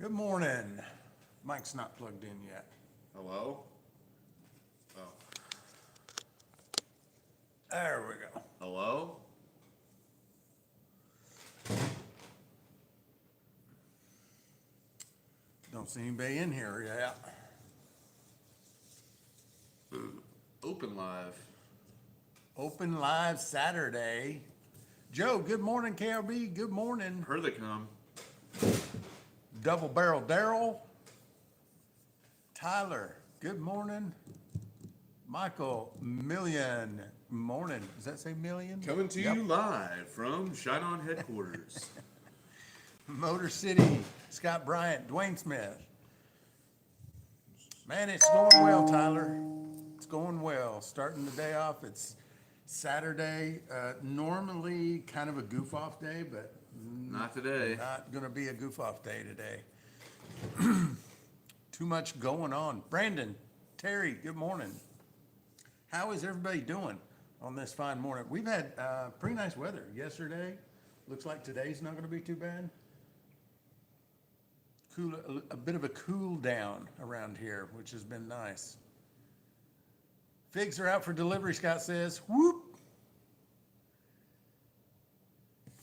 Good morning. Mike's not plugged in yet. Hello? Oh. There we go. Hello? Don't see anybody in here yet. Open live. Open live Saturday. Joe, good morning. KLB, good morning. Heard they come. Double Barrel Daryl. Tyler, good morning. Michael, million, morning. Does that say million? Coming to you live from Shine On headquarters. Motor City, Scott Bryant, Dwayne Smith. Man, it's going well, Tyler. It's going well. Starting the day off, it's Saturday. Normally kind of a goof off day, but Not today. not going to be a goof off day today. Too much going on. Brandon, Terry, good morning. How is everybody doing on this fine morning? We've had pretty nice weather yesterday. Looks like today's not going to be too bad. Cool, a bit of a cool down around here, which has been nice. Figs are out for delivery, Scott says. Whoop.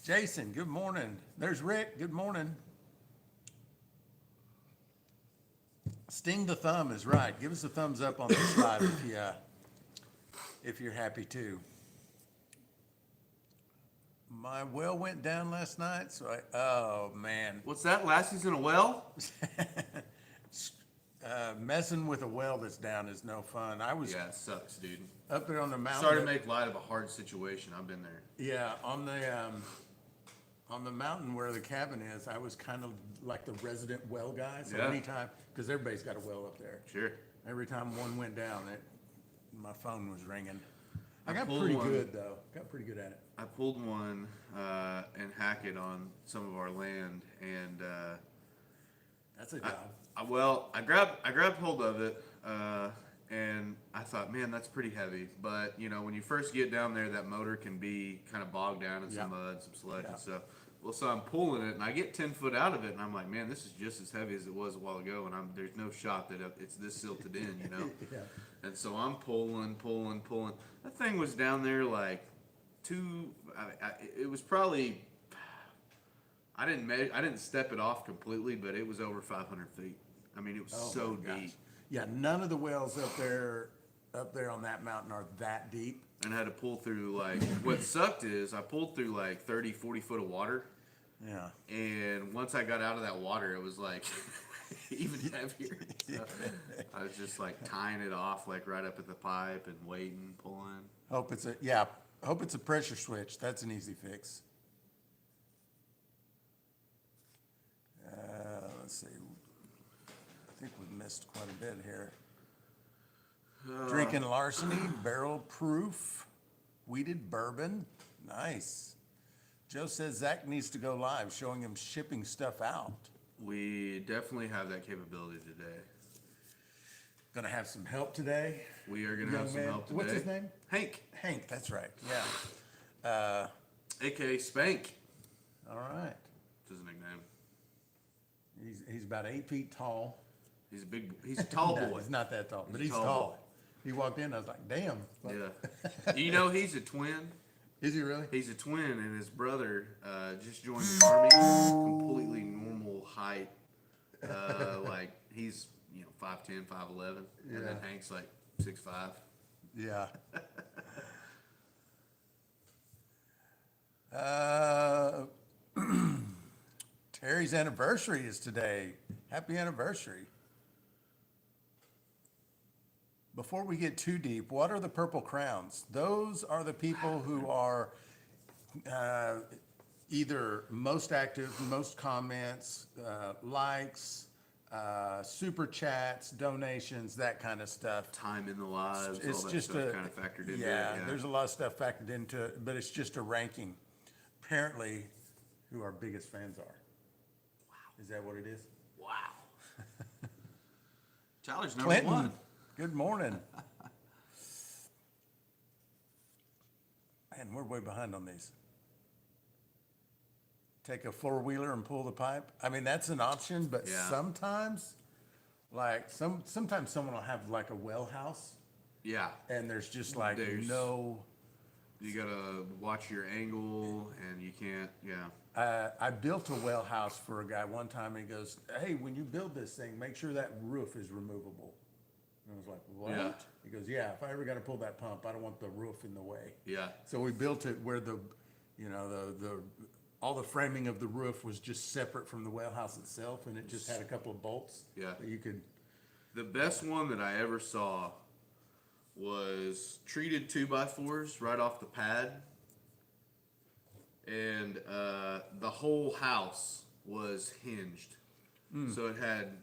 Jason, good morning. There's Rick, good morning. Sting the thumb is right. Give us a thumbs up on this live if you're happy to. My well went down last night, so oh man. What's that? Last season a well? Messing with a well that's down is no fun. I was Yeah, it sucks, dude. up there on the mountain. Sorry to make light of a hard situation. I've been there. Yeah, on the mountain where the cabin is, I was kind of like the resident well guy. So Yeah. anytime, because everybody's got a well up there. Sure. Every time one went down, my phone was ringing. I I got pulled pretty one. good though. Got pretty good at it. I pulled one in Hackett on some of our land, and That's a job. I grabbed hold of it, and I thought, man, that's pretty heavy. But you know, when you first get down there, that motor can be kind of bogged down in some Yeah. mud, some sludge, Yeah. and stuff. Well, so I'm pulling it, and I get 10 foot out of it, and I'm like, man, this is just as heavy as it was a while ago, and there's no shot that it's this silted in, you know. Yeah. And so I'm pulling. That thing was down there like it was probably. I didn't step it off completely, but it was over 500 feet. I mean, it was Oh so my gosh. deep. Yeah, none of the wells up there on that mountain are that deep. And I had to pull through what sucked is I pulled through like 30, 40 foot of water. Yeah. And once I got out of that water, it was like even heavier. So I was just like tying it off like right up at the pipe and waiting, pulling. Hope it's a pressure switch. That's an easy fix. Let's see. I think we've missed quite a bit here. Drinking Larceny, barrel proof, wheated bourbon. Nice. Joe says Zach needs to go live, showing him shipping stuff out. We definitely have that capability today. Gonna have some help today. We are going to have some help today. What's his name? Hank, Hank, that's right. Yeah. a.k.a. Spank. All right. That's his nickname. He's about 8 feet tall. He's a tall No, boy. he's not that tall, but he's tall tall. boy. He walked in, I was like, damn. Yeah. You know he's a twin? Is he really? He's a twin, and his brother just joined the army. Completely normal height. Like he's 5'10", 5'11", and then Yeah. Hank's like 6'5". Yeah. Terry's anniversary is today. Happy anniversary. Before we get too deep, what are the Purple Crowns? Those are the people who are either most active, most comments, likes, super chats, donations, that kind of stuff. Time in the lives, It's all that just stuff kind of factored into yeah, it. Yeah, there's a lot of stuff factored into it, but it's just a ranking. Apparently, who our biggest fans are. Wow. Is that what it is? Wow. Tyler's number Clinton, one. good morning. Man, we're way behind on these. take a four-wheeler and pull the pipe. I mean, that's an option, but Yeah. sometimes, like, sometimes someone will have like a well house Yeah. and there's just like There's- no. You gotta watch your angle, and you can't. Yeah. I built a well house for a guy one time, and he goes, "Hey, when you build this thing, make sure that roof is removable." And I was like, "What?" Yeah. He goes, "Yeah, if I ever got to pull that pump, I don't want the roof in the way." Yeah. So we built it where the, you know, the all the framing of the roof was just separate from the well house itself, and it just had a couple of bolts. Yeah. That you could. The best one that I ever saw was treated 2x4s right off the pad, and the whole house was hinged. So it had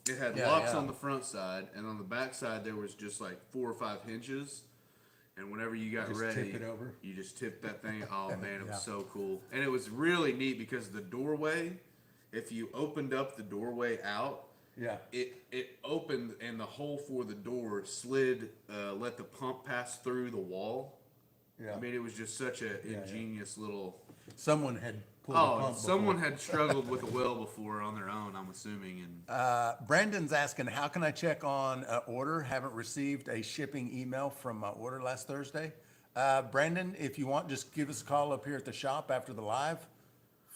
Yeah, locks yeah. on the front side, and on the back side there was just like 4 or 5 hinges. And whenever you got Just ready, tip it over? you just tipped that thing. Oh man, it was Yeah. so cool, and it was really neat because the doorway, if you opened up the doorway out, Yeah. it opened and the hole for the door slid, let the pump pass through the wall. Yeah. I mean, it was just such a yeah. ingenious little. Someone had pulled a Oh, pump. someone before. had struggled with a well before on their own, I'm assuming. And Brandon's asking, how can I check on an order? Haven't received a shipping email from my order last Thursday. Brandon, if you want, just give us a call up here at the shop after the live,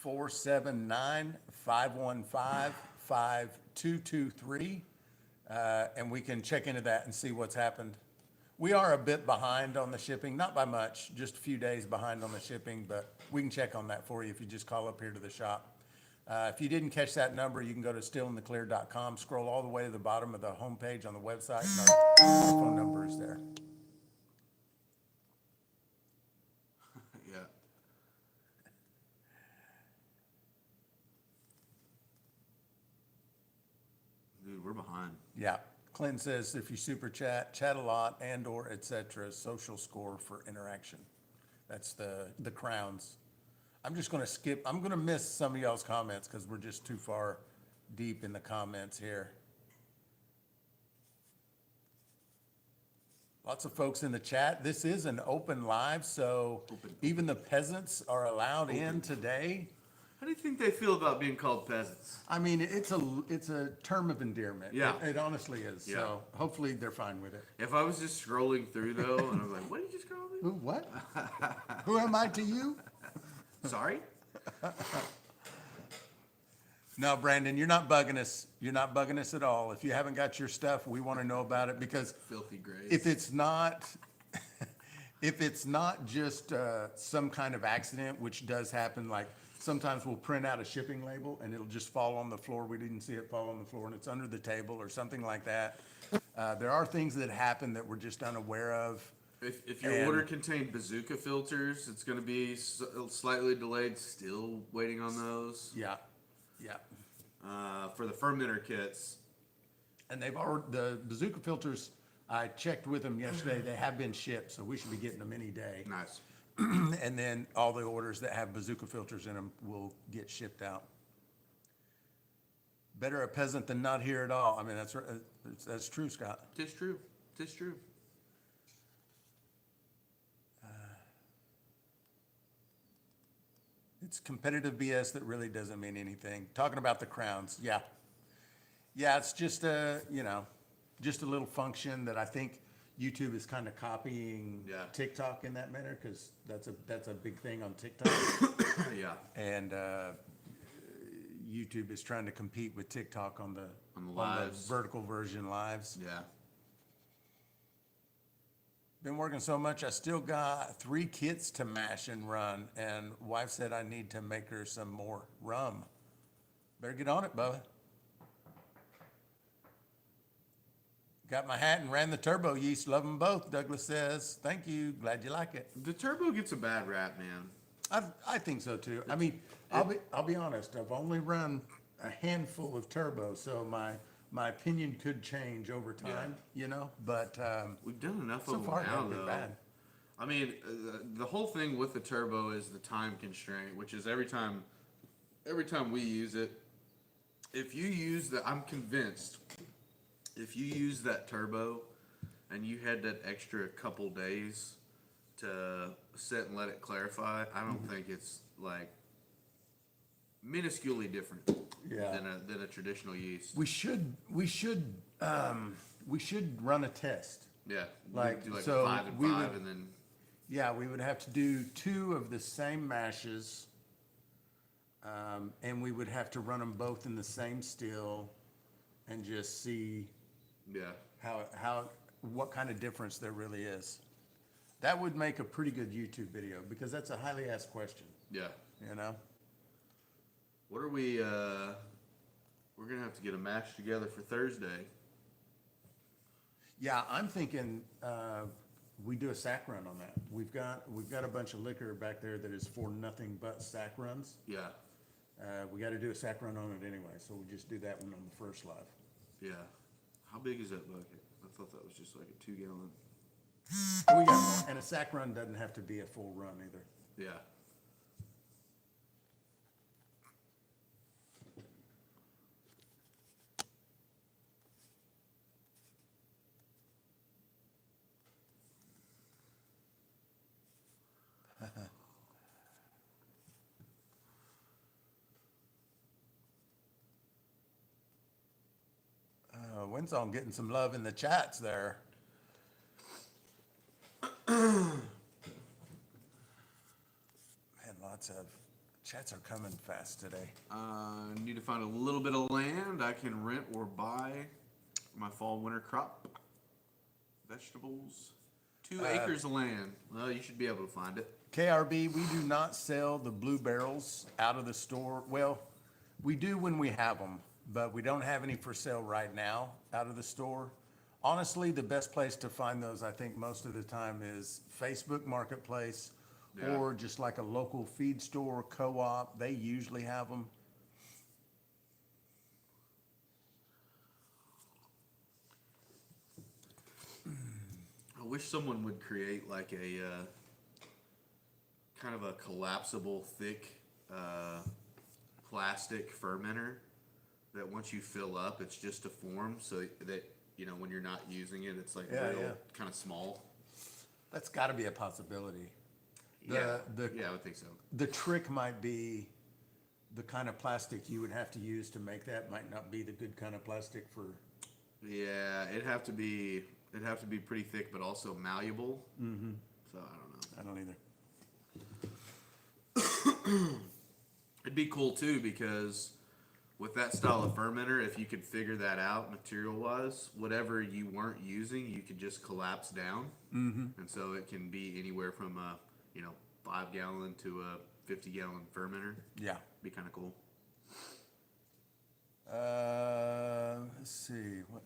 479-515-5223. And we can check into that and see what's happened. We are a bit behind on the shipping, not by much, just a few days behind on the shipping, but we can check on that for you if you just call up here to the shop. If you didn't catch that number, you can go to stillintheclear.com, scroll all the way to the bottom of the homepage on the website, and our phone number is there. yeah, dude, we're behind. Yeah. Clinton says if you super chat a lot and or et cetera, social score for interaction. That's the crowns. I'm just gonna skip, I'm gonna miss some of y'all's comments because we're just too far deep in the comments here. Lots of folks in the chat. This is an open live, so even the peasants are allowed in today. How do you think they feel about being called peasants? I mean, it's a term of endearment. Yeah. It honestly is. Yeah. So hopefully they're fine with it. If I was just scrolling through though, and I was like, "What did you just call me?" Who, what? Who am I to you? Sorry. No, Brandon, you're not bugging us. You're not bugging us at all. If you haven't got your stuff, we want to know about it because Filthy grace. if it's not, if it's not just some kind of accident, which does happen, like sometimes we'll print out a shipping label and it'll just fall on the floor. We didn't see it fall on the floor and it's under the table or something like that. There are things that happen that we're just unaware of. If your And- order contained bazooka filters, it's going to be slightly delayed. Still waiting on those. Yeah, yeah. For the fermenter kits, And they've already, the bazooka filters, I checked with them yesterday, they have been shipped, so we should be getting them any day. nice. And then all the orders that have bazooka filters in them will get shipped out. Better a peasant than not here at all. I mean, that's true, Scott. Tis true. Tis true. It's competitive BS that really doesn't mean anything. Talking about the crowns, yeah. Yeah, it's just just a little function that I think YouTube is kind of copying Yeah. TikTok in that manner, because that's a big thing on TikTok. Yeah. And YouTube is trying to compete with TikTok on the lives. vertical version lives. Yeah. Been working so much, I still got 3 kits to mash and run, and wife said I need to make her some more rum. Better get on it, Bubba. Got my hat and ran the turbo yeast. Love them both, Douglas says. Thank you. Glad you like it. The turbo gets a bad rap, man. I think so too. I mean, I'll be honest. I've only run a handful of turbo, so my opinion could change over time. But We've done enough so of them far it now, hasn't been though. bad. I mean, the whole thing with the turbo is the time constraint, which is every time we use it, if you use I'm convinced, if you use that turbo and you had that extra couple days to sit and let it clarify, I don't think it's like minusculely different Yeah. than a traditional yeast. We should run a test. Yeah, Like, we do like so 5 and we 5, would- and then Yeah, we would have to do 2 of the same mashes. And we would have to run them both in the same still and just see yeah, what kind of difference there really is. That would make a pretty good YouTube video because that's a highly asked question, yeah. you know? What are we? We're gonna have to get a mash together for Thursday. Yeah, I'm thinking, we do a sack run on that. We've got a bunch of liquor back there that is for nothing but sack runs. Yeah, We gotta do a sack run on it anyway, so we just do that one on the first live. yeah. How big is that bucket? I thought that was just like a 2-gallon. We got more, and a sack run doesn't have to be a full run either. Yeah. Winsong getting some love in the chats there. Man, lots of chats are coming fast today. Need to find a little bit of land I can rent or buy for my fall winter crop. Vegetables. 2 acres of land. Well, you should be able to find it. KRB, we do not sell the blue barrels out of the store. Well, we do when we have them, but we don't have any for sale right now out of the store. Honestly, the best place to find those, I think, most of the time is Facebook Marketplace Yeah. or just like a local feed store, co-op. They usually have them. I wish someone would create like a kind of a collapsible, thick plastic fermenter that once you fill up, it's just a form, so that when you're not using it, it's like Yeah, real yeah. kind of small. That's got to be a possibility. Yeah, The yeah, I would think so. The trick might be the kind of plastic you would have to use to make that might not be the good kind of plastic for. Yeah, it'd have to be pretty thick, but also malleable. Mm-hmm. So I don't know. I don't either. It'd be cool too, because with that style of fermenter, if you could figure that out material-wise, whatever you weren't using, you could just collapse down. Mm-hmm. And so it can be anywhere from a 5-gallon to a 50-gallon fermenter. Yeah. Be kind of cool. Let's see. What?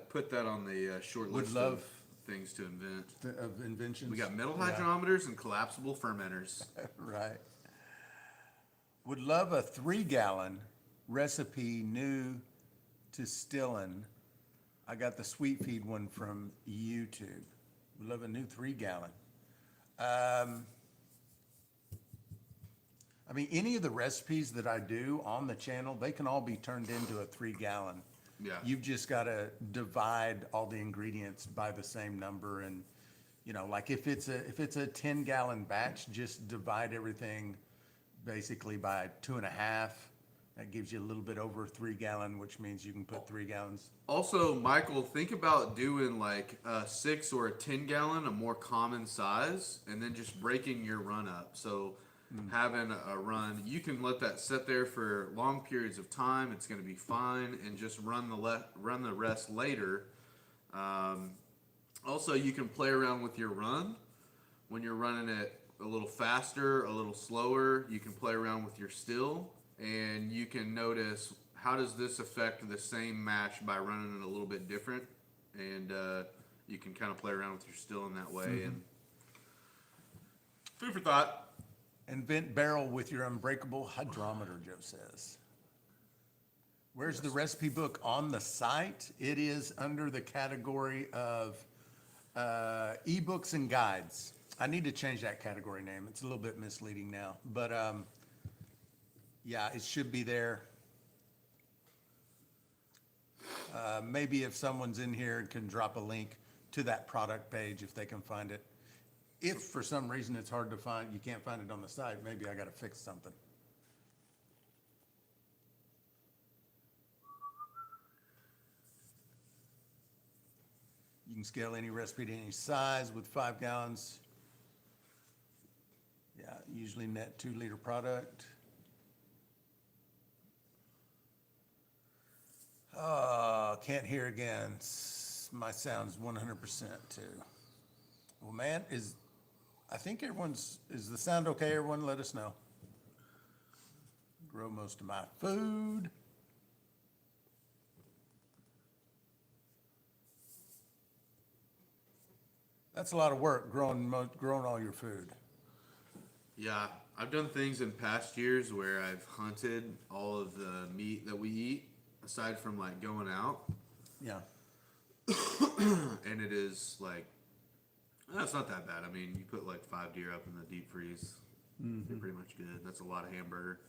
Put that on the short Would list love of things to invent. Of inventions. We got metal Yeah. hydrometers and collapsible fermenters. Right. Would love a 3-gallon recipe new to Distilling. I got the sweet feed one from YouTube. Would love a new 3-gallon. I mean, any of the recipes that I do on the channel, they can all be turned into a 3-gallon. Yeah. You've just got to divide all the ingredients by the same number, and like if it's a 10-gallon batch, just divide everything basically by 2.5. That gives you a little bit over 3-gallon, which means you can put 3 gallons. Also, Michael, think about doing like a 6 or a 10-gallon, a more common size, and then just breaking your run up. So having a run, you can let that sit there for long periods of time. It's going to be fine, and just run the rest later. Also, you can play around with your run when you're running it a little faster, a little slower. You can play around with your still, and you can notice how does this affect the same mash by running it a little bit different, and you can kind of play around with your still in that way. And food for thought. Invent barrel with your unbreakable hydrometer, Joe says. Where's the recipe book? On the site. It is under the category of ebooks and guides. I need to change that category name. It's a little bit misleading now, but yeah, it should be there. Maybe if someone's in here and can drop a link to that product page if they can find it. If for some reason it's hard to find, you can't find it on the site, maybe I gotta fix something. You can scale any recipe to any size with 5 gallons. Yeah, usually net 2-liter product. Can't hear again. My sound's 100% too. Well, man, I think is the sound okay? Everyone let us know. Grow most of my food. That's a lot of work growing all your food. Yeah, I've done things in past years where I've hunted all of the meat that we eat, aside from like going out, Yeah. and it is like, it's not that bad. I mean, you put like 5 deer up in the deep freeze, they're pretty much good. That's a lot of hamburger.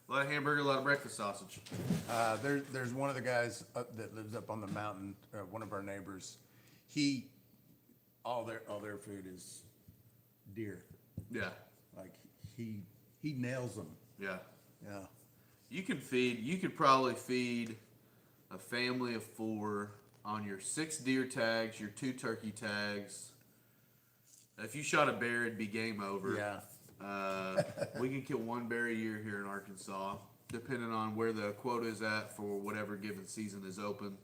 A lot of hamburger, a lot of breakfast sausage. There's one of the guys that lives up on the mountain, one of our neighbors. All their food is deer. Yeah, Like he nails them. yeah. Yeah. You could probably feed a family of 4 on your 6 deer tags, your 2 turkey tags. If you shot a bear, it'd be game over. Yeah. We can kill 1 bear a year here in Arkansas, depending on where the quota is at for whatever given season is open.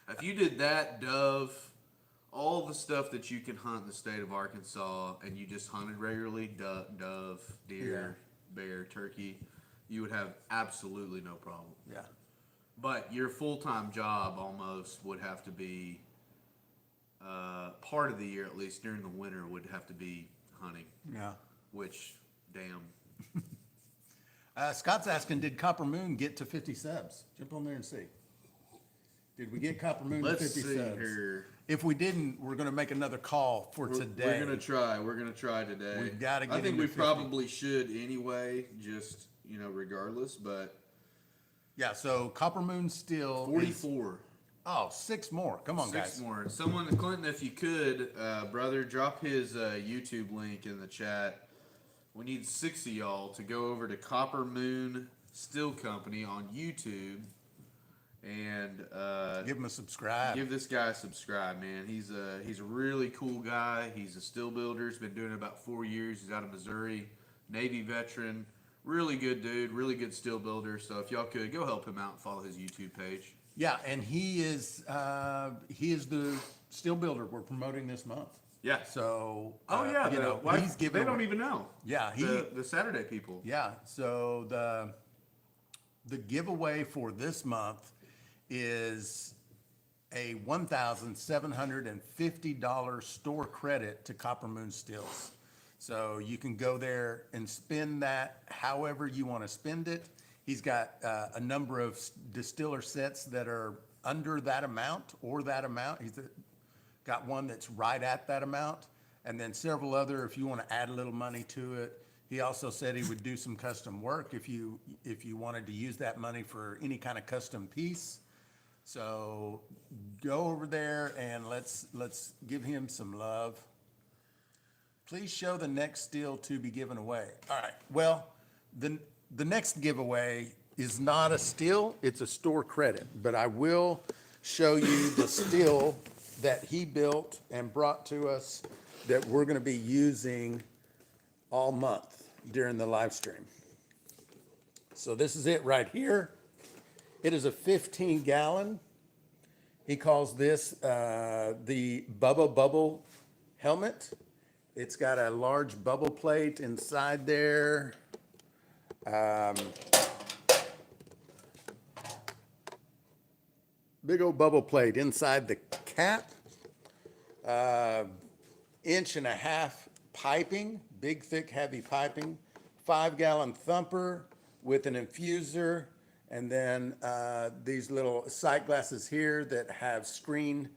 If you did that, dove, all the stuff that you can hunt in the state of Arkansas, and you just hunted regularly, dove, deer, bear, turkey, you would have absolutely no problem. Yeah. But your full-time job almost would have to be, part of the year, at least during the winter, would have to be hunting. Yeah. Which, damn. Scott's asking, did Copper Moon get to 50 subs? Jump on there and see. Did we get Copper Moon Let's to 50 see subs? here. If we didn't, we're gonna make another call for today. We're gonna try. We're gonna try today. We've gotta get I think him to we 50. probably should anyway, just, regardless, but Yeah, so Copper Moon still is- 44. Oh, 6 more. Come on, 6 guys. more. Someone, Clinton, if you could, brother, drop his YouTube link in the chat. We need 6 of y'all to go over to Copper Moon Still Company on YouTube and Give him a subscribe. give this guy a subscribe, man. He's a really cool guy. He's a still builder. He's been doing it about 4 years. He's out of Missouri, Navy veteran. Really good dude. Really good still builder. So if y'all could go help him out and follow his YouTube page. Yeah, and he is the still builder we're promoting this month. Yeah. So he's giving they don't away- even know. Yeah, the Saturday people. Yeah, so the giveaway for this month is a $1,750 store credit to Copper Moon Stills. So you can go there and spend that however you want to spend it. He's got a number of distiller sets that are under that amount or that amount. He's got one that's right at that amount, and then several other if you want to add a little money to it. He also said he would do some custom work if you wanted to use that money for any kind of custom piece. So go over there and let's give him some love. Please show the next still to be given away. All right. Well, the next giveaway is not a still, it's a store credit, but I will show you the still that he built and brought to us that we're going to be using all month during the live stream. So this is it right here. It is a 15-gallon. He calls this the Bubble helmet. It's got a large bubble plate inside there. Big old bubble plate inside the cap. 1.5-inch piping, big, thick, heavy piping. 5-gallon thumper with an infuser. And then these little sight glasses here that have screens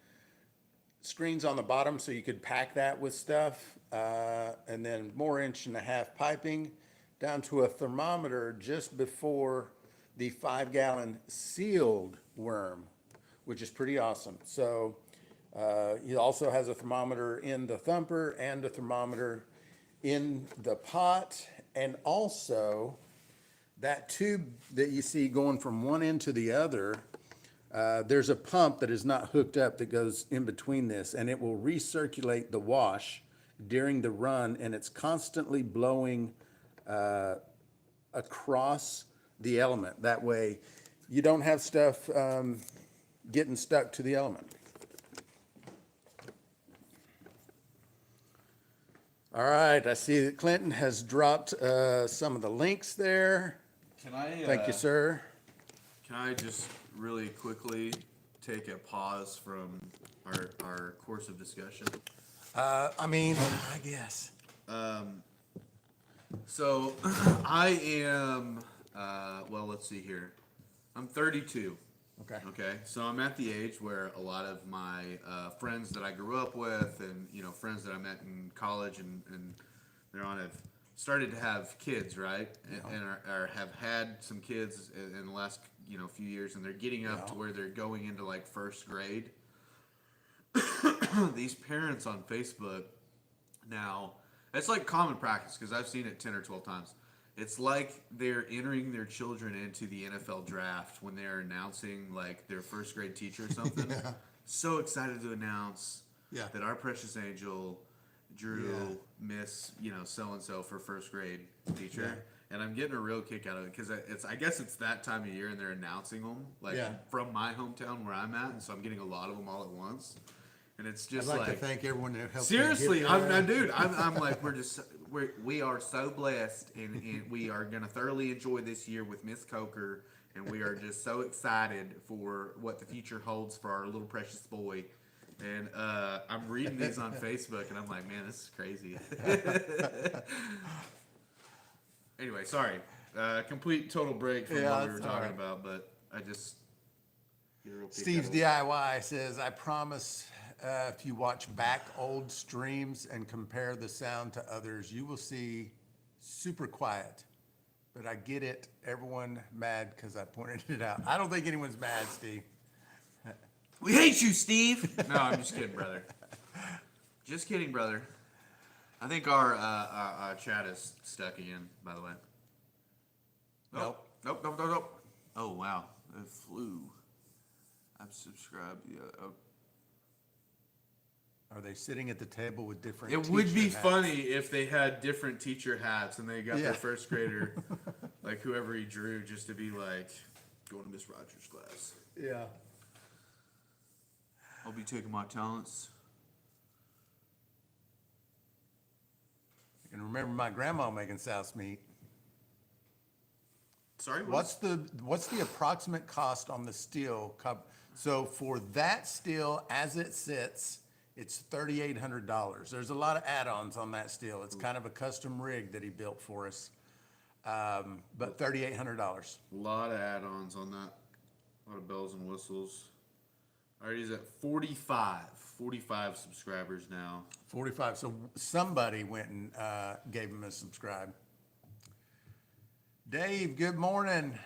on the bottom so you could pack that with stuff. And then more 1.5-inch piping down to a thermometer just before the 5-gallon sealed worm, which is pretty awesome. So He also has a thermometer in the thumper and a thermometer in the pot. And also, that tube that you see going from one end to the other, there's a pump that is not hooked up that goes in between this, and it will recirculate the wash during the run, and it's constantly blowing across the element. That way, you don't have stuff getting stuck to the element. All right, I see that Clinton has dropped some of the links there. Can I? Thank you, sir. Can I just really quickly take a pause from our course of discussion? I guess. So I am. Well, let's see here. I'm 32. Okay. Okay, so I'm at the age where a lot of my friends that I grew up with, and friends that I met in college, and they're on have started to have kids, right? And are have had some kids in the last few years, and they're getting up to where they're going into like first grade. These parents on Facebook now, it's like common practice because I've seen it 10 or 12 times. It's like they're entering their children into the NFL draft when they're announcing like their first grade teacher or something. Yeah. So excited to announce Yeah. that our precious angel drew Miss, so-and-so for first grade teacher. Yeah. And I'm getting a real kick out of it because I guess it's that time of year and they're announcing them like from my hometown where I'm at. And so I'm getting a lot of them all at once. And it's just I'd like to thank everyone that helped. seriously, dude, I'm like, we are so blessed, and we are gonna thoroughly enjoy this year with Miss Coker, and we are just so excited for what the future holds for our little precious boy. And I'm reading these on Facebook, and I'm like, man, this is crazy. Anyway, sorry, complete total break from what we were talking about, but I just get a real kick Steve's out of it. DIY says, I promise if you watch back old streams and compare the sound to others, you will see super quiet. But I get it. Everyone mad because I pointed it out. I don't think anyone's mad, Steve. We hate you, Steve. No, I'm just kidding, brother. Just kidding, brother. I think our chat is stuck again, by the way. Nope. Oh, wow. It flew. I've subscribed. Yeah. Oh. Are they sitting at the table with different It would be teacher hats? funny if they had different teacher hats and they got Yeah. their first grader, like whoever he drew, just to be like, going to Miss Rogers' class. Yeah. I'll be taking my talents. I can remember my grandma making souse meat. Sorry, What's the approximate cost on the steel cup? So for that steel as it sits, it's $3,800. There's a lot of add-ons on that steel. It's kind of a custom rig that he built for us, but $3,800. A lot of add-ons on that. A lot of bells and whistles. All right, he's at 45 subscribers now. 45. So somebody went and gave him a subscribe. Dave, good morning.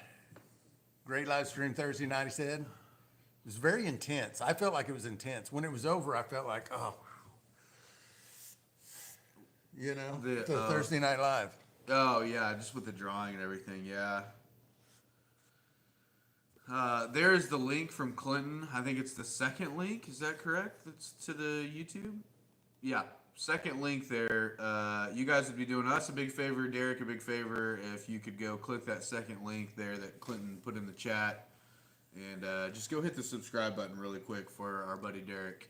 Great live stream Thursday night, he said. It was very intense. I felt like it was intense. When it was over, I felt like, the Thursday Night Live. Oh, yeah, just with the drawing and everything, yeah. There's the link from Clinton. I think it's the second link. Is that correct? That's to the YouTube? Yeah, second link there. You guys would be doing us a big favor, Derek a big favor, if you could go click that second link there that Clinton put in the chat. And just go hit the subscribe button really quick for our buddy Derek.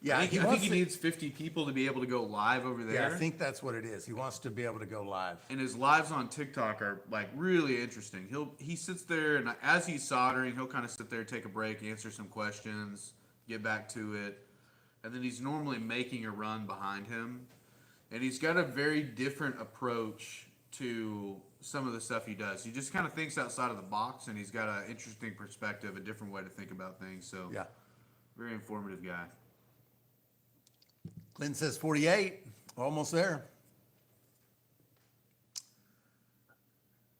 Yeah, I think he needs 50 people to be able to go live over there. Yeah, I think that's what it is. He wants to be able to go live. And his lives on TikTok are like really interesting. He sits there and as he's soldering, he'll kind of sit there, take a break, answer some questions, get back to it. And then he's normally making a run behind him. And he's got a very different approach to some of the stuff he does. He just kind of thinks outside of the box, and he's got an interesting perspective, a different way to think about things. So, Yeah. Very informative guy. Clinton says 48. Almost there.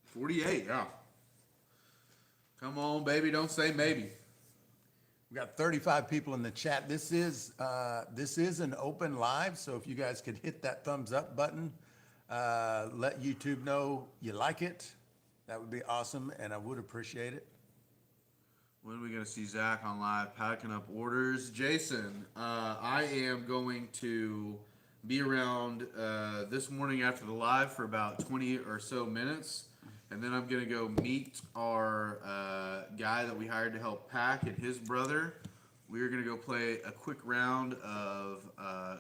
48, yeah. Come on, baby, don't say maybe. We got 35 people in the chat. This is an open live, so if you guys could hit that thumbs up button, let YouTube know you like it, that would be awesome, and I would appreciate it. When are we gonna see Zach on live packing up orders? Jason, I am going to be around this morning after the live for about 20 or so minutes, and then I'm gonna go meet our guy that we hired to help pack and his brother. We're gonna go play a quick round of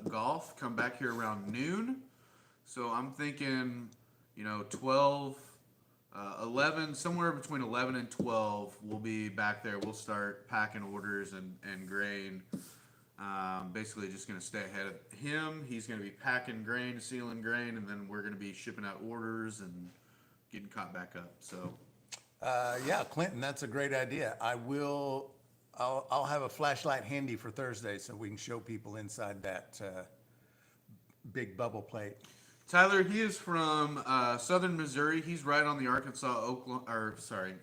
golf. Come back here around noon. So I'm thinking, 12. 11, somewhere between 11 and 12, we'll be back there. We'll start packing orders and grain. Basically just going to stay ahead of him. He's going to be packing grain, sealing grain, and then we're going to be shipping out orders and getting caught back up. So, Yeah, Clinton, that's a great idea. I'll have a flashlight handy for Thursday so we can show people inside that big bubble plate. Tyler, he is from southern Missouri. He's right on the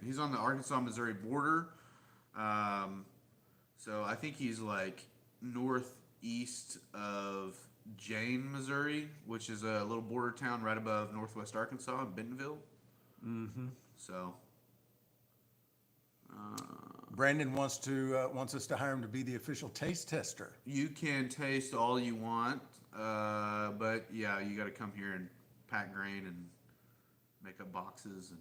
he's on the Arkansas-Missouri border. So I think he's like northeast of Jane, Missouri, which is a little border town right above northwest Arkansas in Bentonville. Mm-hmm. So. Brandon wants us to hire him to be the official taste tester. You can taste all you want. But yeah, you got to come here and pack grain and make up boxes and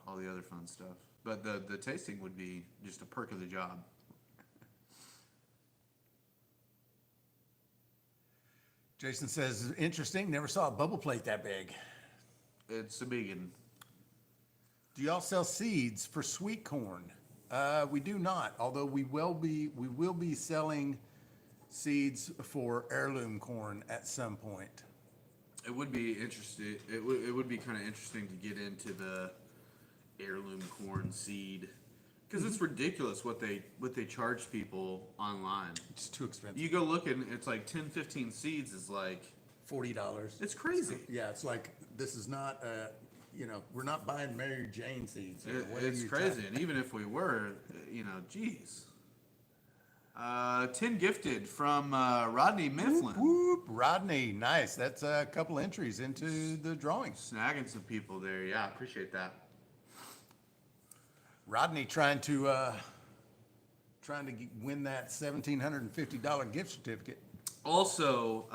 all the other fun stuff. But the tasting would be just a perk of the job. Jason says, interesting. Never saw a bubble plate that big. It's a biggin. Do y'all sell seeds for sweet corn? We do not. Although we will be selling seeds for heirloom corn at some point. It would be interesting. It would be kind of interesting to get into the heirloom corn seed because it's ridiculous what they charge people online. It's too expensive. You go look and it's like 10, 15 seeds is like $40. It's crazy. Yeah, it's like this is not we're not buying Mary Jane seeds. It's crazy, and even if we were, geez. 10 gifted from Rodney Mifflin. Whoop, whoop. Rodney, nice. That's a couple entries into the drawings. Snagging some people there. Yeah, appreciate that. Rodney trying to win that $1,750 gift certificate. Also,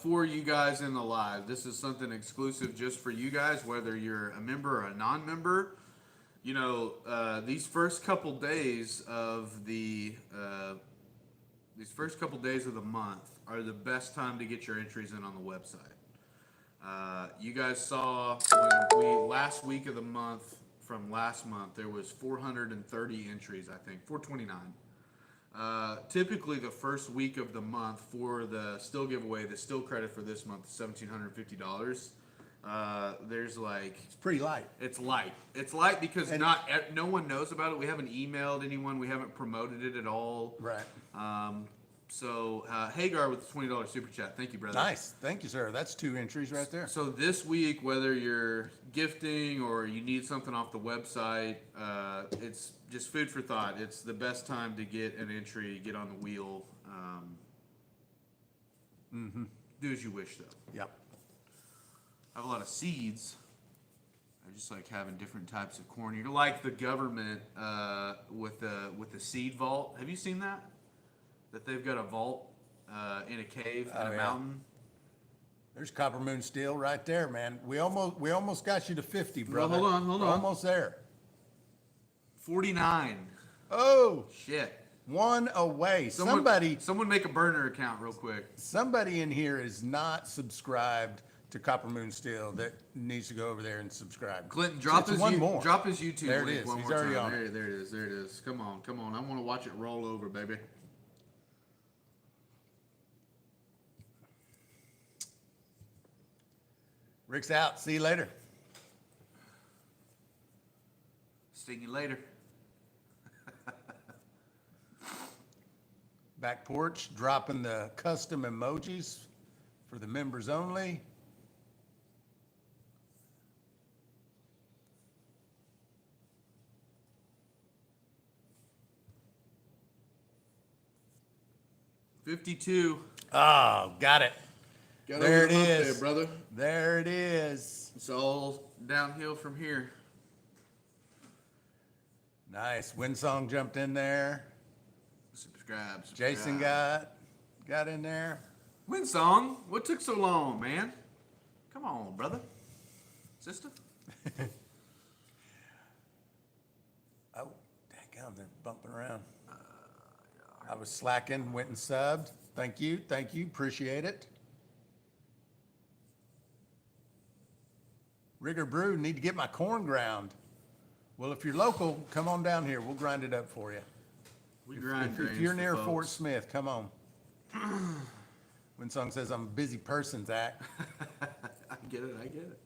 for you guys in the live, this is something exclusive just for you guys, whether you're a member or a non-member. These first couple days of the month are the best time to get your entries in on the website. You guys saw when last week of the month from last month, there was 430 entries, I think, 429. Typically the first week of the month for the still giveaway, the still credit for this month is $1,750. There's it's pretty light. It's light because no one knows about it. We haven't emailed anyone. We haven't promoted it at all. Right. So Hagar with the $20 super chat. Thank you, brother. Nice. Thank you, sir. That's 2 entries right there. So this week, whether you're gifting or you need something off the website, it's just food for thought. It's the best time to get an entry, get on the wheel. Do as you wish, though. Yep. I have a lot of seeds. I just like having different types of corn. You're like the government with the seed vault. Have you seen that? That they've got a vault in a cave in a mountain. There's Copper Moon Steel right there, man. We almost got you to 50, brother. Well, hold on. We're almost there. 49. Oh shit! 1 away. Someone make a burner account real quick. Somebody in here is not subscribed to Copper Moon Steel that needs to go over there and subscribe. Clinton, drop his YouTube there link it is. one He's more already time. on it. There it is. Come on. I want to watch it roll over, baby. Rick's out. See you later. See you later. Back porch, dropping the custom emojis for the members only. 52. Oh, got it. Got There over it the hump is. there, brother. There it is. It's all downhill from here. Nice. Windsong jumped in there. Subscribe. Jason got in there. Winsong, what took so long, man? Come on, brother. Sister? Oh, dadgum, they're bumping around. I was slacking, went and subbed. Thank you, appreciate it. Rigger Brew, need to get my corn ground. Well, if you're local, come on down here. We'll grind it up for you. We grind If you're near Fort Smith, come on. Winsong says I'm a busy person, Zach. I get it.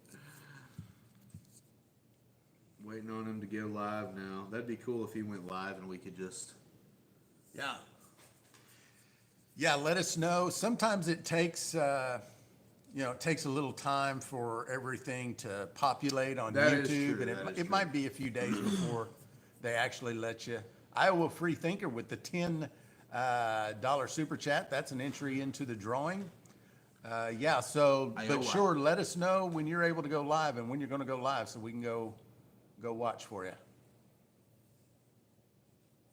Waiting on him to go live now. That'd be cool if he went live and we could just... Yeah. Yeah, let us know. Sometimes it takes, it takes a little time for everything to populate on That is YouTube. true, And that is it true. might be a few days before they actually let you. Iowa Free Thinker with the $10 super chat. That's an entry into the drawing. But Iowa. sure, let us know when you're able to go live and when you're going to go live so we can go watch for you.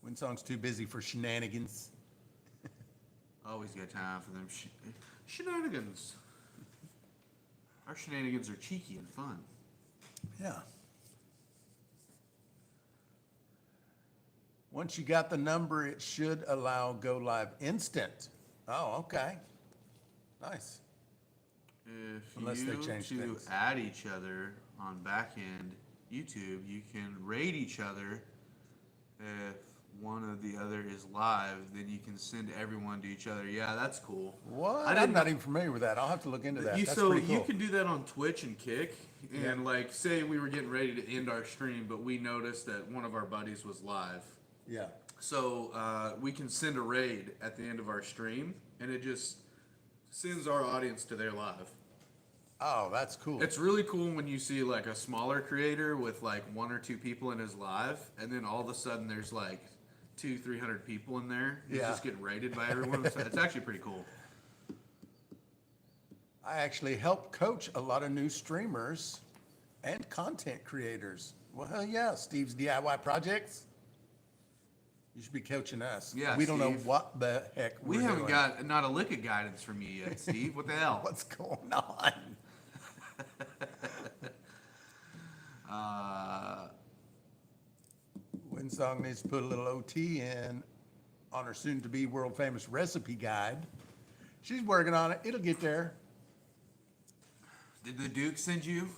Winsong's too busy for shenanigans. Always got time for them shenanigans. Our shenanigans are cheeky and fun. Yeah. Once you got the number, it should allow go live instant. Oh, okay. Nice. If Unless they change you things. add each other on back end YouTube, you can rate each other. If one or the other is live, then you can send everyone to each other. Yeah, that's cool. What? I I'm didn't not even familiar with that. I'll have to look into that. That's so pretty cool. you can do that on Twitch and Kick, and Yeah. like say we were getting ready to end our stream, but we noticed that one of our buddies was live. Yeah. So we can send a raid at the end of our stream, and it just sends our audience to their live. Oh, that's cool. It's really cool when you see like a smaller creator with like 1 or 2 people in his live, and then all of a sudden there's like 200-300 people in there. He's Yeah. just getting raided by everyone. So it's actually pretty cool. I actually help coach a lot of new streamers and content creators. Well, hell yeah, Steve's DIY projects. You should be coaching us. Yeah, we don't know Steve. what the heck We we're haven't doing. got not a lick of guidance from you yet, Steve. What the hell? What's going on? Winsong needs to put a little OT in on her soon-to-be world-famous recipe guide. She's working on it. It'll get there. Did the Duke send you?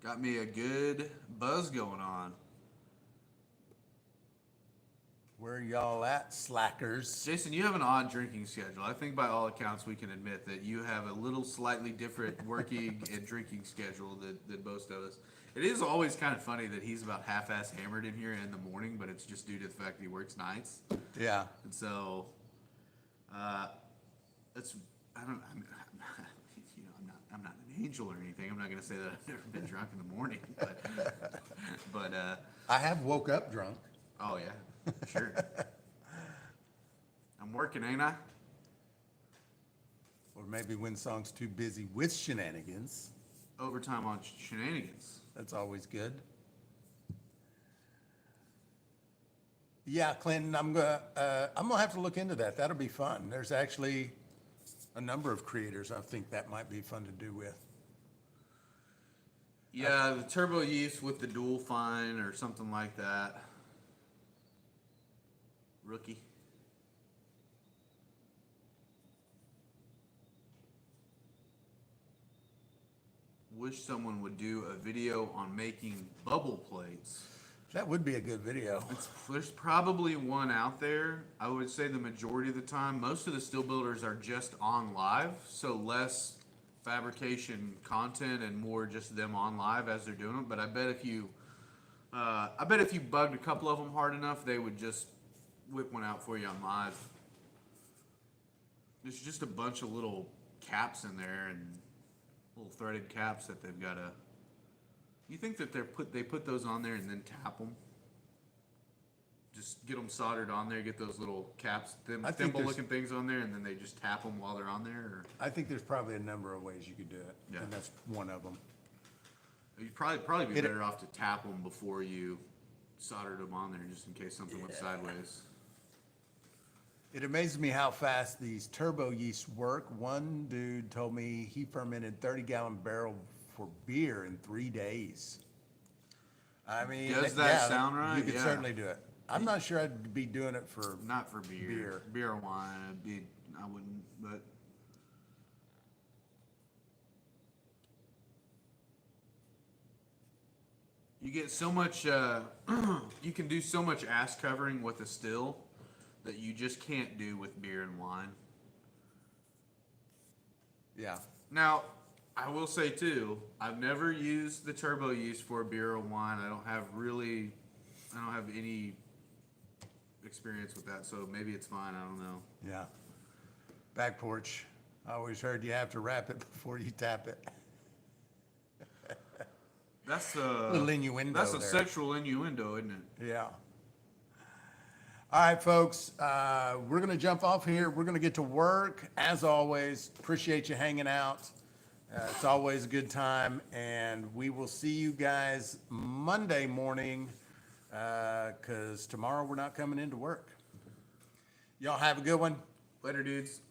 Got me a good buzz going on. Where y'all at, slackers? Jason, you have an odd drinking schedule. I think by all accounts we can admit that you have a little slightly different working and drinking schedule than most of us. It is always kind of funny that he's about half-ass hammered in here in the morning, but it's just due to the fact that he works nights. Yeah. And so, that's, I'm not an angel or anything. I'm not going to say that I've never been drunk in the morning, but I have woke up drunk. oh yeah, sure. I'm working, ain't I? Or maybe Winsong's too busy with shenanigans. Overtime on shenanigans. That's always good. Yeah, Clinton, I'm gonna have to look into that. That'll be fun. There's actually a number of creators I think that might be fun to do with. Yeah, the turbo yeast with the dual fine or something like that. Rookie. Wish someone would do a video on making bubble plates. That would be a good video. There's probably one out there. I would say the majority of the time, most of the still builders are just on live, so less fabrication content and more just them on live as they're doing it. But I bet if you bugged a couple of them hard enough, they would just whip one out for you on live. There's just a bunch of little caps in there and little threaded caps that they've got to. You think that they put those on there and then tap them? just get them soldered on there, get those little caps, I think thimble there's- looking things on there, and then they just tap them while they're on there? Or I think there's probably a number of ways you could do it, Yeah. and that's one of them. you'd probably be It- better off to tap them before you soldered them on there, just in case something went sideways. It amazes me how fast these turbo yeasts work. One dude told me he fermented 30-gallon barrel for beer in 3 days. I mean, Does that sound right? You could Yeah. certainly do it. I'm not sure I'd be doing it for, Not for beer. Beer. Beer or wine, I wouldn't, but. You get so much, you can do so much ass covering with a still that you just can't do with beer and wine. yeah. Now, I will say too, I've never used the turbo yeast for beer or wine. I don't have any experience with that, so maybe it's fine. I don't know. Yeah. Back porch. I always heard you have to wrap it before you tap it. That's Little innuendo That's a there. sexual innuendo, isn't it? Yeah. All right, folks, we're going to jump off here. We're going to get to work. As always, appreciate you hanging out. It's always a good time, and we will see you guys Monday morning, because tomorrow we're not coming into work. Y'all have a good one. Later, dudes.